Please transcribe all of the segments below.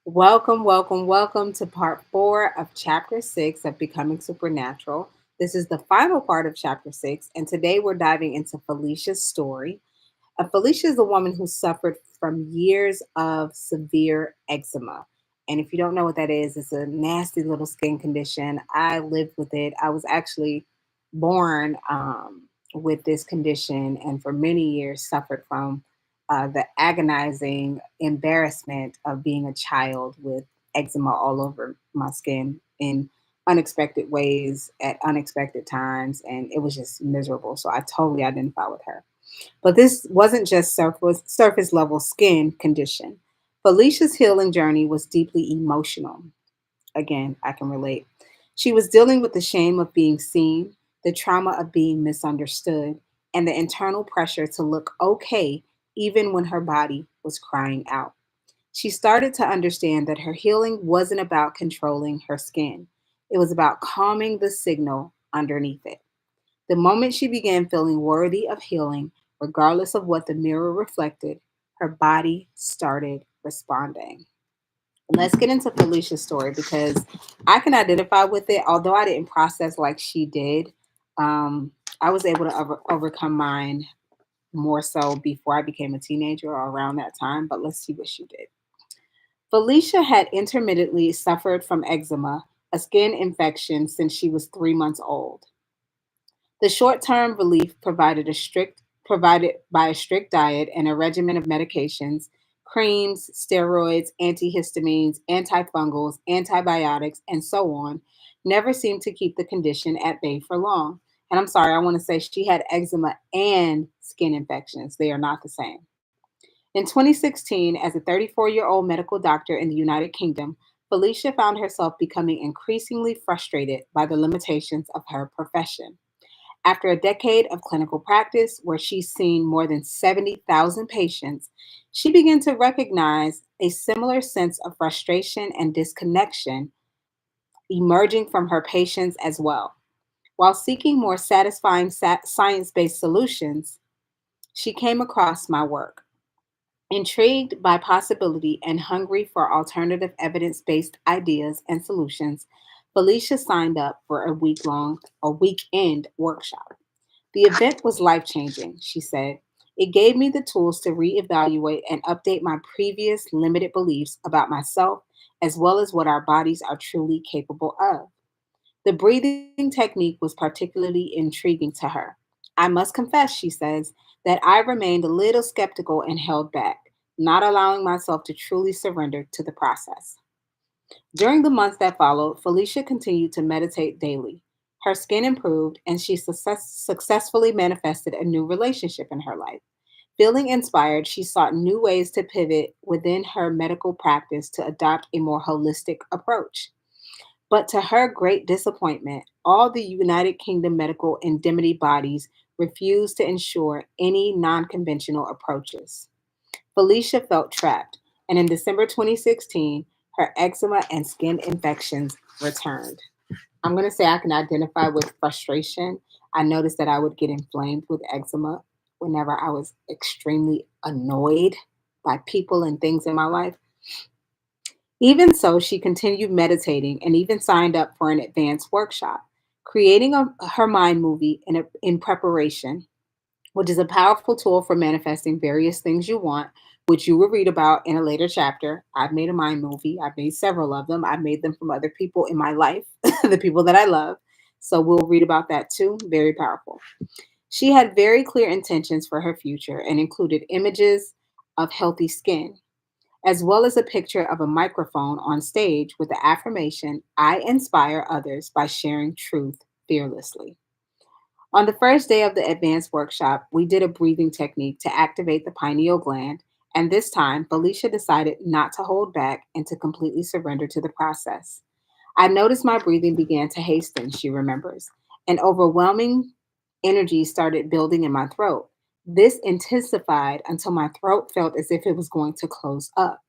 Welcome, welcome, welcome to part four of chapter six of Becoming Supernatural. This is the final part of chapter six, and today we're diving into Felicia's story. Felicia is a woman who suffered from years of severe eczema. And if you don't know what that is, it's a nasty little skin condition. I lived with it. I was actually born with this condition and for many years suffered from the agonizing embarrassment of being a child with eczema all over my skin in unexpected ways at unexpected times. And it was just miserable. So I totally identify with her. But this wasn't just surface level skin condition. Felicia's healing journey was deeply emotional. Again, I can relate. She was dealing with the shame of being seen, the trauma of being misunderstood, and the internal pressure to look okay even when her body was crying out. She started to understand that her healing wasn't about controlling her skin, it was about calming the signal underneath it. The moment she began feeling worthy of healing, regardless of what the mirror reflected, her body started responding. Let's get into Felicia's story because I can identify with it. Although I didn't process like she did, I was able to overcome mine more so before I became a teenager or around that time. But let's see what she did. Felicia had intermittently suffered from eczema, a skin infection, since she was 3 months old. The short-term relief provided by a strict diet and a regimen of medications, creams, steroids, antihistamines, antifungals, antibiotics, and so on, never seemed to keep the condition at bay for long. And I'm sorry, I want to say she had eczema and skin infections. They are not the same. In 2016, as a 34-year-old medical doctor in the United Kingdom, Felicia found herself becoming increasingly frustrated by the limitations of her profession. After a decade of clinical practice, where she's seen more than 70,000 patients, she began to recognize a similar sense of frustration and disconnection emerging from her patients as well. While seeking more satisfying science based solutions, she came across my work. Intrigued by possibility and hungry for alternative evidence based ideas and solutions, Felicia signed up for a weekend workshop. The event was life changing, she said. It gave me the tools to reevaluate and update my previous limited beliefs about myself, as well as what our bodies are truly capable of. The breathing technique was particularly intriguing to her. I must confess, she says, that I remained a little skeptical and held back, not allowing myself to truly surrender to the process. During the months that followed, Felicia continued to meditate daily. Her skin improved, and she successfully manifested a new relationship in her life. Feeling inspired, she sought new ways to pivot within her medical practice to adopt a more holistic approach. But to her great disappointment, all the United Kingdom medical indemnity bodies refused to ensure any non conventional approaches. Felicia felt trapped, and in December 2016, her eczema and skin infections returned. I'm going to say I can identify with frustration. I noticed that I would get inflamed with eczema whenever I was extremely annoyed by people and things in my life. Even so, she continued meditating and even signed up for an advanced workshop, creating her mind movie in preparation, which is a powerful tool for manifesting various things you want, which you will read about in a later chapter. I've made a mind movie. I've made several of them. I've made them from other people in my life, the people that I love. So we'll read about that too. Very powerful. She had very clear intentions for her future and included images of healthy skin, as well as a picture of a microphone on stage with the affirmation, I inspire others by sharing truth fearlessly. On the first day of the advanced workshop, we did a breathing technique to activate the pineal gland, and this time, Felicia decided not to hold back and to completely surrender to the process. I noticed my breathing began to hasten, she remembers. An overwhelming energy started building in my throat. This intensified until my throat felt as if it was going to close up.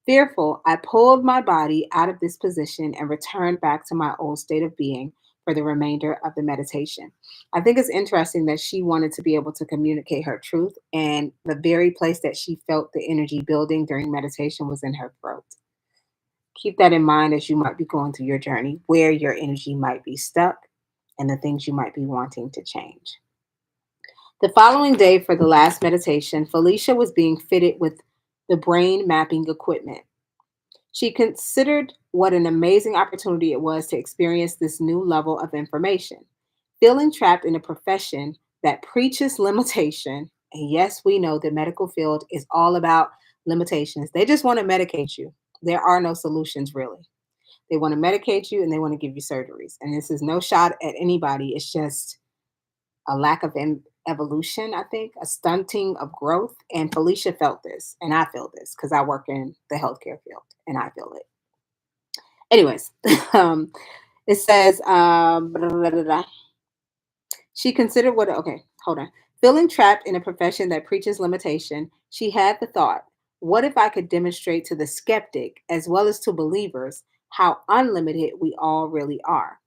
Fearful, I pulled my body out of this position and returned back to my old state of being for the remainder of the meditation. I think it's interesting that she wanted to be able to communicate her truth, and the very place that she felt the energy building during meditation was in her throat. Keep that in mind as you might be going through your journey, where your energy might be stuck and the things you might be wanting to change. The following day, for the last meditation, Felicia was being fitted with the brain mapping equipment. She considered what an amazing opportunity it was to experience this new level of information. Feeling trapped in a profession that preaches limitation, and yes, we know the medical field is all about limitations. They just want to medicate you. There are no solutions really. They want to medicate you and they want to give you surgeries. And this is no shot at anybody. It's just a lack of evolution, I think, a stunting of growth. And Felicia felt this, and I feel this because I work in the healthcare field and I feel it. Anyways, it says, blah, blah, blah, blah. She considered what, okay, hold on. Feeling trapped in a profession that preaches limitation, she had the thought, what if I could demonstrate to the skeptic as well as to believers how unlimited we all really are?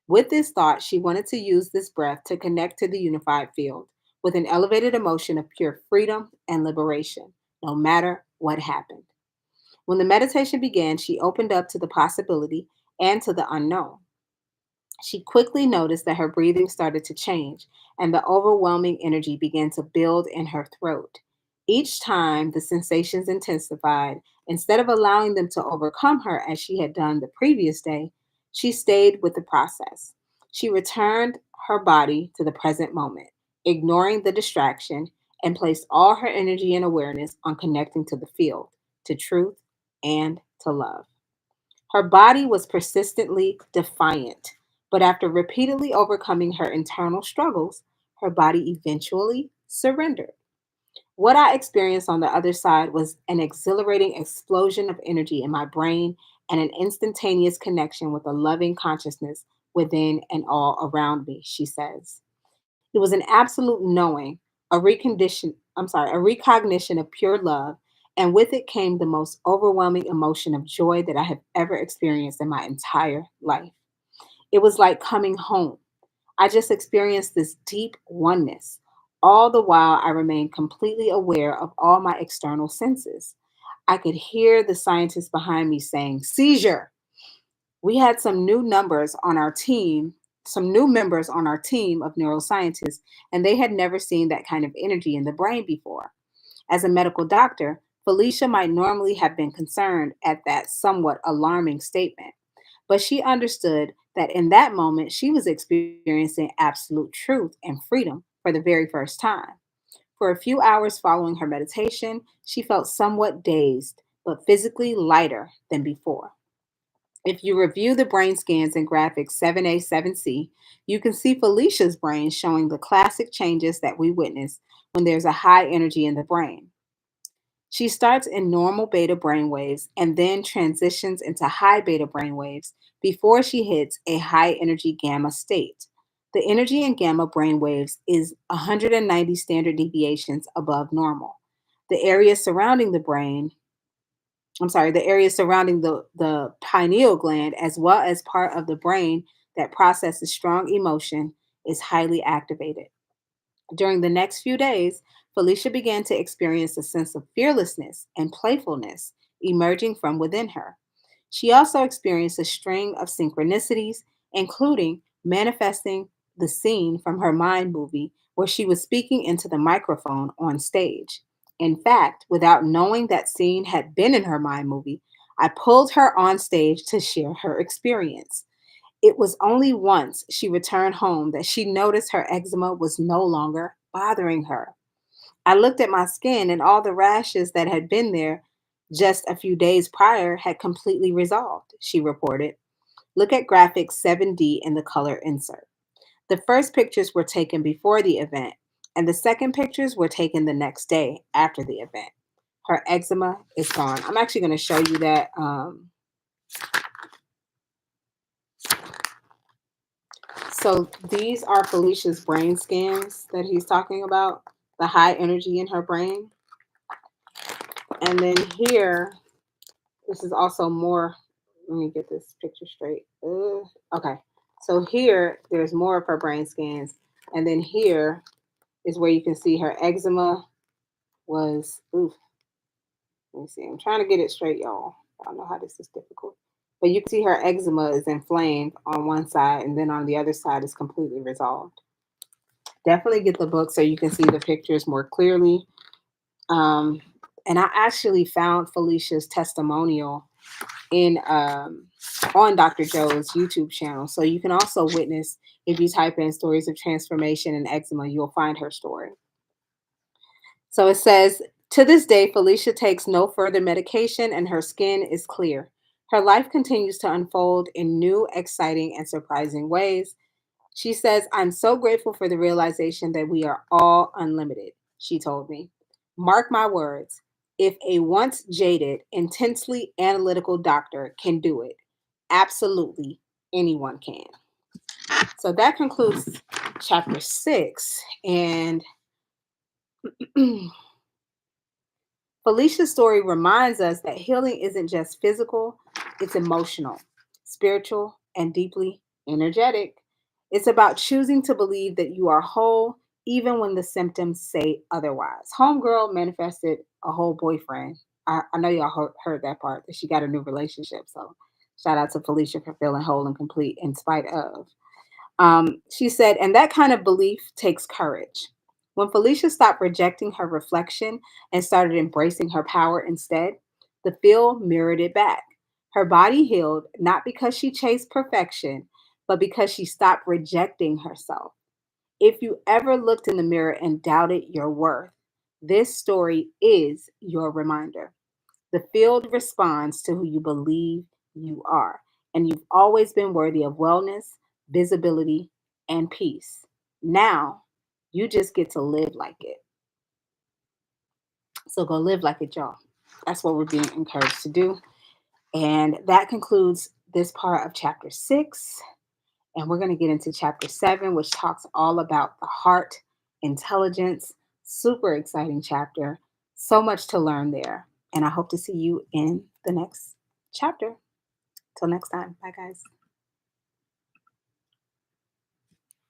With this thought, she wanted to use this breath to connect to the unified field with an elevated emotion of pure freedom and liberation, no matter what happened. When the meditation began, she opened up to the possibility and to the unknown. She quickly noticed that her breathing started to change and the overwhelming energy began to build in her throat. Each time the sensations intensified, instead of allowing them to overcome her as she had done the previous day, she stayed with the process. She returned her body to the present moment, ignoring the distraction, and placed all her energy and awareness on connecting to the field, to truth, and to love. Her body was persistently defiant, but after repeatedly overcoming her internal struggles, her body eventually surrendered. What I experienced on the other side was an exhilarating explosion of energy in my brain and an instantaneous connection with a loving consciousness within and all around me, she says. It was an absolute knowing, a recognition of pure love, and with it came the most overwhelming emotion of joy that I have ever experienced in my entire life. It was like coming home. I just experienced this deep oneness. All the while, I remained completely aware of all my external senses. I could hear the scientists behind me saying, seizure. We had some new members on our team of neuroscientists, and they had never seen that kind of energy in the brain before. As a medical doctor, Felicia might normally have been concerned at that somewhat alarming statement, but she understood that in that moment she was experiencing absolute truth and freedom for the very first time. For a few hours following her meditation, she felt somewhat dazed, but physically lighter than before. If you review the brain scans in graphics 7A, 7C, you can see Felicia's brain showing the classic changes that we witness when there's a high energy in the brain. She starts in normal beta brainwaves and then transitions into high beta brainwaves before she hits a high energy gamma state. The energy in gamma brainwaves is 190 standard deviations above normal. The area surrounding the brain the area surrounding the pineal gland, as well as part of the brain that processes strong emotion, is highly activated. During the next few days, Felicia began to experience a sense of fearlessness and playfulness emerging from within her. She also experienced a string of synchronicities, including manifesting the scene from her mind movie where she was speaking into the microphone on stage. In fact, without knowing that scene had been in her mind movie, I pulled her on stage to share her experience. It was only once she returned home that she noticed her eczema was no longer bothering her. I looked at my skin, and all the rashes that had been there just a few days prior had completely resolved, she reported. Look at graphic 7D in the color insert. The first pictures were taken before the event, and the second pictures were taken the next day after the event. Her eczema is gone. I'm actually going to show you that. So these are Felicia's brain scans that he's talking about, the high energy in her brain. And then here, this is also more. Let me get this picture straight. Okay. So here, there's more of her brain scans. And then here is where you can see her eczema was, oof, let me see. I'm trying to get it straight, y'all. I don't know how this is difficult. But you can see her eczema is inflamed on one side, and then on the other side is completely resolved. Definitely get the book so you can see the pictures more clearly. Um, and I actually found Felicia's testimonial in on Dr. Joe's YouTube channel. So you can also witness if you type in stories of transformation and eczema, you'll find her story. So it says, to this day, Felicia takes no further medication and her skin is clear. Her life continues to unfold in new, exciting, and surprising ways. She says, I'm so grateful for the realization that we are all unlimited, she told me. Mark my words, if a once jaded, intensely analytical doctor can do it, absolutely anyone can. So that concludes chapter 6. And Felicia's story reminds us that healing isn't just physical, it's emotional, spiritual, and deeply energetic. It's about choosing to believe that you are whole even when the symptoms say otherwise. Homegirl manifested a whole boyfriend. I know y'all heard that part, that she got a new relationship. So shout out to Felicia for feeling whole and complete in spite of. She said, and that kind of belief takes courage. When Felicia stopped rejecting her reflection and started embracing her power instead, the field mirrored it back. Her body healed not because she chased perfection, but because she stopped rejecting herself. If you ever looked in the mirror and doubted your worth, this story is your reminder. The field responds to who you believe you are, and you've always been worthy of wellness, visibility, and peace. Now, you just get to live like it. So go live like it, y'all. That's what we're being encouraged to do. And that concludes this part of chapter 6. And we're going to get into chapter 7, which talks all about the heart, intelligence. Super exciting chapter. So much to learn there. And I hope to see you in the next chapter. Till next time. Bye, guys.